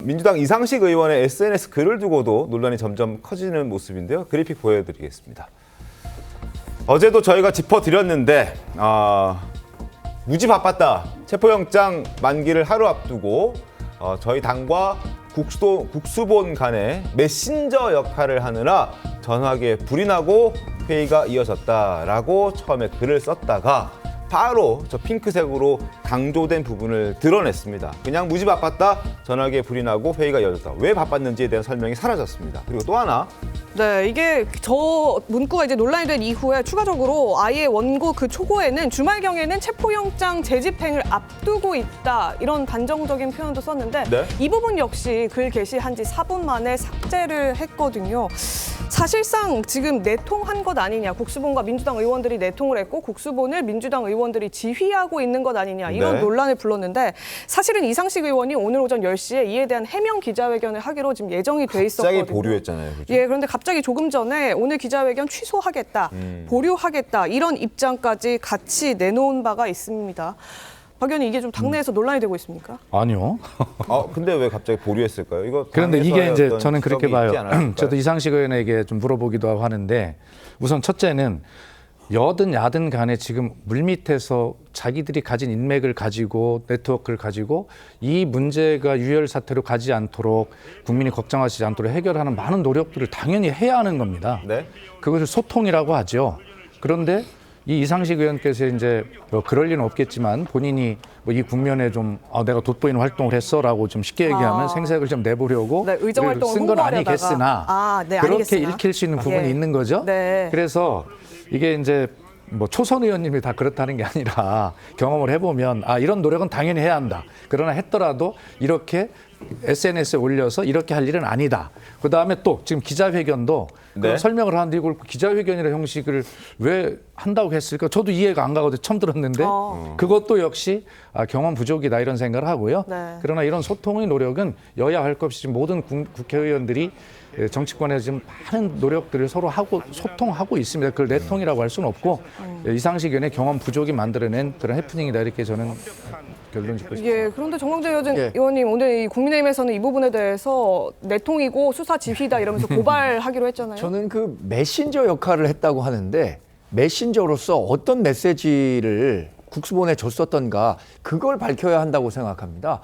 민주당 이상식 의원의 SNS 글을 두고도 논란이 점점 커지는 모습인데요. 그래픽 보여드리겠습니다. 어제도 저희가 짚어드렸는데 무지 바빴다. 체포영장 만기를 하루 앞두고 저희 당과 국수본 간의 메신저 역할을 하느라 전화기에 불이 나고 회의가 이어졌다라고 처음에 글을 썼다가 바로 저 핑크색으로 강조된 부분을 드러냈습니다. 그냥 무지 바빴다, 전화기에 불이 나고 회의가 이어졌다. 왜 바빴는지에 대한 설명이 사라졌습니다. 그리고 또 하나. 네, 이게 저 문구가 이제 논란이 된 이후에 추가적으로 아예 원고 그 초고에는 주말경에는 체포영장 재집행을 앞두고 있다, 이런 단정적인 표현도 썼는데 네? 이 부분 역시 글 게시한 지 4분 만에 삭제를 했거든요. 사실상 지금 내통한 것 아니냐, 국수본과 민주당 의원들이 내통을 했고 국수본을 민주당 의원들이 지휘하고 있는 것 아니냐, 이런 네. 논란을 불렀는데 사실은 이상식 의원이 오늘 오전 10시에 이에 대한 해명 기자회견을 하기로 지금 예정이 돼 있었거든요. 갑자기 보류했잖아요. 그죠? 예, 그런데 갑자기 조금 전에 오늘 기자회견 취소하겠다, 보류하겠다, 이런 입장까지 같이 내놓은 바가 있습니다. 박 의원님, 이게 좀 당내에서 논란이 되고 있습니까? 아니요. 근데 왜 갑자기 보류했을까요? 이거 그런데 이게 이제 어떤 저는 그렇게 지적이 있지 봐요. 않았을까요? 저도 이상식 의원에게 좀 물어보기도 하고 하는데, 우선 첫째는 여든 야든 간에 지금 물밑에서 자기들이 가진 인맥을 가지고 네트워크를 가지고 이 문제가 유혈 사태로 가지 않도록, 국민이 걱정하시지 않도록 해결하는 많은 노력들을 당연히 해야 하는 겁니다. 네. 그것을 소통이라고 하죠. 그런데 이 이상식 의원께서 이제 뭐 그럴 리는 없겠지만 본인이 뭐 이 국면에 좀 내가 돋보이는 활동을 했어라고 좀 쉽게 얘기하면 생색을 좀 내보려고 네, 의정 활동을 쓴 건 홍보하려다가. 아니겠으나 네, 그렇게 아니겠으나. 읽힐 수 있는 부분이 예. 있는 거죠. 네. 그래서 이게 이제 뭐 초선 의원님이 다 그렇다는 게 아니라 경험을 해보면 이런 노력은 당연히 해야 한다. 그러나 했더라도 이렇게 SNS에 올려서 이렇게 할 일은 아니다. 그다음에 또 지금 기자회견도 그런 설명을 하는데 이걸 기자회견이라는 형식을 왜 한다고 했을까? 저도 이해가 안 가거든요. 처음 들었는데 그것도 역시 경험 부족이다, 이런 생각을 하고요. 네. 그러나 이런 소통의 노력은 여야 할 것 없이 모든 국회의원들이 정치권에서 지금 많은 노력들을 서로 하고 소통하고 있습니다. 그걸 내통이라고 할 수는 없고 이상식 의원의 경험 부족이 만들어낸 그런 해프닝이다, 이렇게 저는 결론 짓고 싶습니다. 예, 그런데 정광재 의원님, 오늘 이 국민의힘에서는 이 부분에 대해서 내통이고 수사 지휘다 이러면서 고발하기로 했잖아요. 저는 그 메신저 역할을 했다고 하는데, 메신저로서 어떤 메시지를 국수본에 줬었던가, 그걸 밝혀야 한다고 생각합니다.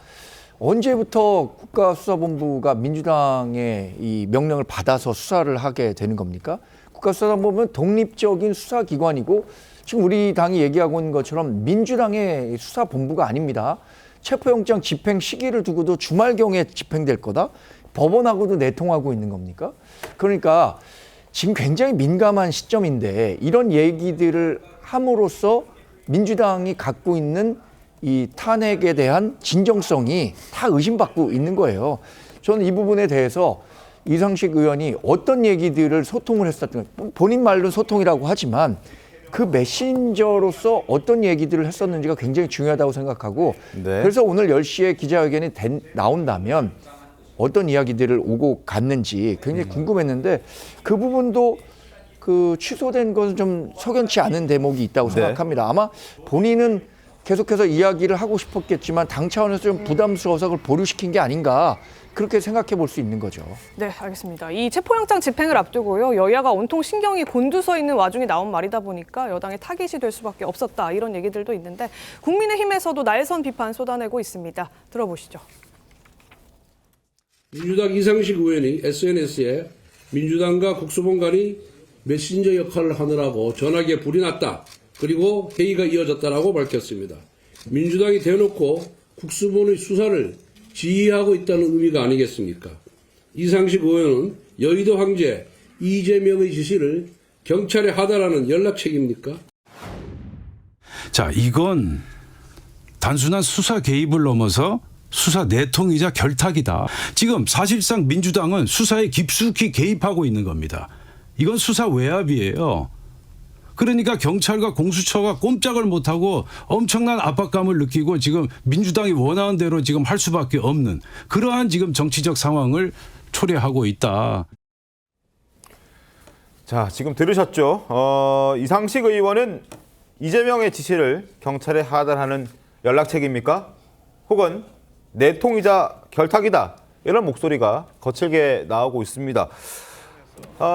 언제부터 국가수사본부가 민주당의 이 명령을 받아서 수사를 하게 되는 겁니까? 국가수사본부는 독립적인 수사기관이고 지금 우리 당이 얘기하고 있는 것처럼 민주당의 수사본부가 아닙니다. 체포영장 집행 시기를 두고도 주말경에 집행될 거다? 법원하고도 내통하고 있는 겁니까? 그러니까 지금 굉장히 민감한 시점인데 이런 얘기들을 함으로써 민주당이 갖고 있는 이 탄핵에 대한 진정성이 다 의심받고 있는 거예요. 저는 이 부분에 대해서 이상식 의원이 어떤 얘기들을 소통을 했었던, 본인 말로 소통이라고 하지만 그 메신저로서 어떤 얘기들을 했었는지가 굉장히 중요하다고 생각하고, 그래서 오늘 10시에 기자회견이 나온다면 어떤 이야기들을 오고 갔는지 굉장히 궁금했는데, 그 부분도 그 취소된 것은 좀 석연치 않은 대목이 있다고 생각합니다. 아마 본인은 계속해서 이야기를 하고 싶었겠지만 당 차원에서 좀 부담스러워서 그걸 보류시킨 게 아닌가, 그렇게 생각해 볼 수 있는 거죠. 네, 알겠습니다. 이 체포영장 집행을 앞두고요, 여야가 온통 신경이 곤두서 있는 와중에 나온 말이다 보니까 여당의 타깃이 될 수밖에 없었다, 이런 얘기들도 있는데 국민의힘에서도 날선 비판 쏟아내고 있습니다. 들어보시죠. 민주당 이상식 의원이 SNS에 민주당과 국수본 간이 메신저 역할을 하느라고 전화기에 불이 났다, 그리고 회의가 이어졌다라고 밝혔습니다. 민주당이 대놓고 국수본의 수사를 지휘하고 있다는 의미가 아니겠습니까? 이상식 의원은 여의도 황제 이재명의 지시를 경찰에 하달하는 연락책입니까? 자, 이건 단순한 수사 개입을 넘어서 수사 내통이자 결탁이다. 지금 사실상 민주당은 수사에 깊숙이 개입하고 있는 겁니다. 이건 수사 외압이에요. 그러니까 경찰과 공수처가 꼼짝을 못하고 엄청난 압박감을 느끼고 지금 민주당이 원하는 대로 지금 할 수밖에 없는 그러한 지금 정치적 상황을 초래하고 있다. 자, 지금 들으셨죠? 이상식 의원은 이재명의 지시를 경찰에 하달하는 연락책입니까? 혹은 내통이자 결탁이다, 이런 목소리가 거칠게 나오고 있습니다.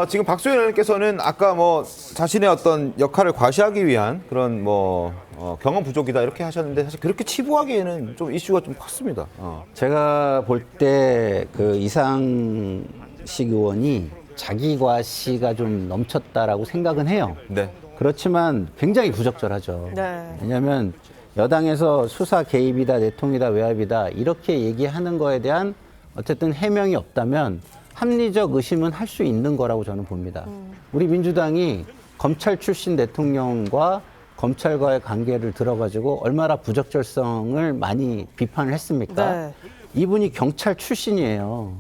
지금 박수현 의원께서는 아까 뭐 자신의 어떤 역할을 과시하기 위한 그런 뭐 경험 부족이다 이렇게 하셨는데 사실 그렇게 치부하기에는 좀 이슈가 좀 컸습니다. 제가 볼 때 그 이상식 의원이 자기 과시가 좀 넘쳤다라고 생각은 해요. 네. 그렇지만 굉장히 부적절하죠. 네. 왜냐하면 여당에서 수사 개입이다, 내통이다, 외압이다 이렇게 얘기하는 거에 대한 어쨌든 해명이 없다면 합리적 의심은 할 수 있는 거라고 저는 봅니다. 우리 민주당이 검찰 출신 대통령과 검찰과의 관계를 들어가지고 얼마나 부적절성을 많이 비판을 했습니까? 네. 이분이 경찰 출신이에요.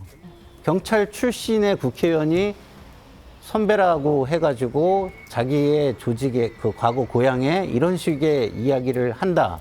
경찰 출신의 국회의원이 선배라고 해가지고 자기의 조직의 그 과거 고향에 이런 식의 이야기를 한다.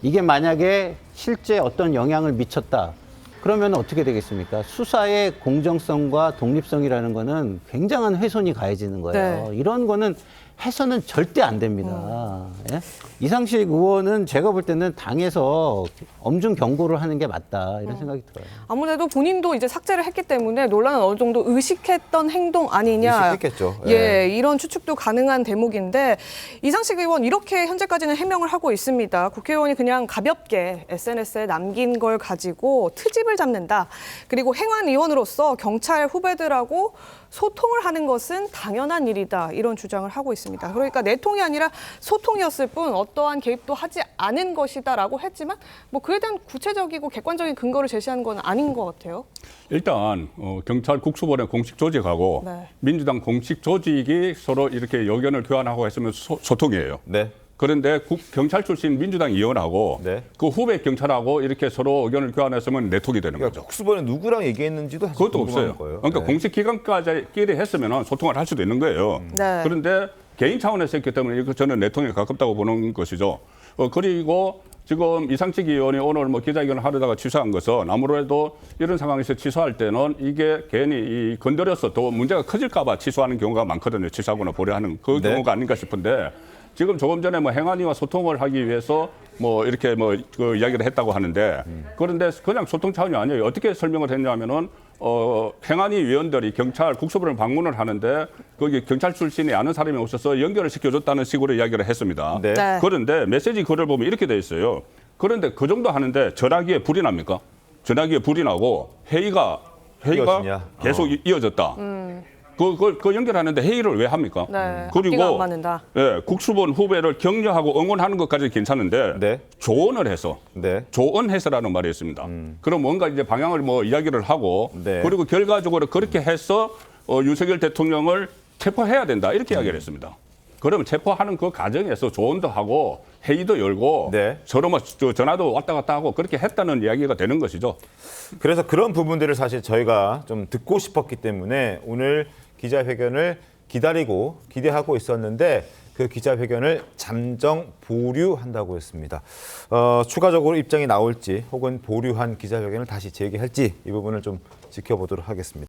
이게 만약에 실제 어떤 영향을 미쳤다. 그러면 어떻게 되겠습니까? 수사의 공정성과 독립성이라는 거는 굉장한 훼손이 가해지는 거예요. 네. 이런 거는 해서는 절대 안 됩니다. 예? 이상식 의원은 제가 볼 때는 당에서 엄중 경고를 하는 게 맞다 이런 생각이 들어요. 아무래도 본인도 이제 삭제를 했기 때문에 논란은 어느 정도 의식했던 행동 아니냐. 의식했겠죠. 예, 이런 추측도 가능한 대목인데 이상식 의원 이렇게 현재까지는 해명을 하고 있습니다. 국회의원이 그냥 가볍게 SNS에 남긴 걸 가지고 트집을 잡는다. 그리고 행안 의원으로서 경찰 후배들하고 소통을 하는 것은 당연한 일이다. 이런 주장을 하고 있습니다. 그러니까 내통이 아니라 소통이었을 뿐 어떠한 개입도 하지 않은 것이다라고 했지만 뭐 그에 대한 구체적이고 객관적인 근거를 제시하는 건 아닌 것 같아요. 일단 경찰 국수본의 공식 조직하고 네. 민주당 공식 조직이 서로 이렇게 의견을 교환하고 했으면 소통이에요. 네. 그런데 경찰 출신 민주당 의원하고 네. 그 후배 경찰하고 이렇게 서로 의견을 교환했으면 내통이 되는 그러니까 거죠. 국수본에 누구랑 얘기했는지도 사실 그것도 궁금한 없어요. 거예요. 그러니까 네. 공식 기관까지 했으면 소통을 할 수도 있는 거예요. 네. 그런데 개인 차원에서 했기 때문에 이거 저는 내통에 가깝다고 보는 것이죠. 그리고 지금 이상식 의원이 오늘 뭐 기자회견을 하려다가 취소한 것은 아무래도 이런 상황에서 취소할 때는 이게 괜히 건드려서 더 문제가 커질까 봐 취소하는 경우가 많거든요. 취소하거나 보류하는 그 네. 경우가 아닌가 싶은데 지금 조금 전에 뭐 행안위와 소통을 하기 위해서 뭐 이렇게 뭐 그 이야기를 했다고 하는데 그런데 그냥 소통 차원이 아니에요. 어떻게 설명을 했냐면은 행안위 위원들이 경찰 국수본을 방문을 하는데 거기 경찰 출신이 아는 사람이 없어서 연결을 시켜줬다는 식으로 이야기를 했습니다. 네. 네. 그런데 메시지 글을 보면 이렇게 돼 있어요. 그런데 그 정도 하는데 전화기에 불이 납니까? 전화기에 불이 나고 회의가 이어지냐? 계속 이어졌다. 그 연결하는데 회의를 왜 합니까? 네. 앞뒤가 그리고 안 맞는다. 예, 국수본 후배를 격려하고 응원하는 것까지 괜찮은데 네. 조언을 해서 네. 조언해서라는 말이 있습니다. 그럼 뭔가 이제 방향을 뭐 이야기를 하고 네. 그리고 결과적으로 그렇게 해서 윤석열 대통령을 체포해야 된다 이렇게 이야기를 했습니다. 그러면 체포하는 그 과정에서 조언도 하고 회의도 열고 네. 서로 뭐 전화도 왔다 갔다 하고 그렇게 했다는 이야기가 되는 것이죠. 그래서 그런 부분들을 사실 저희가 좀 듣고 싶었기 때문에 오늘 기자회견을 기다리고 기대하고 있었는데 그 기자회견을 잠정 보류한다고 했습니다. 추가적으로 입장이 나올지 혹은 보류한 기자회견을 다시 재개할지 이 부분을 좀 지켜보도록 하겠습니다.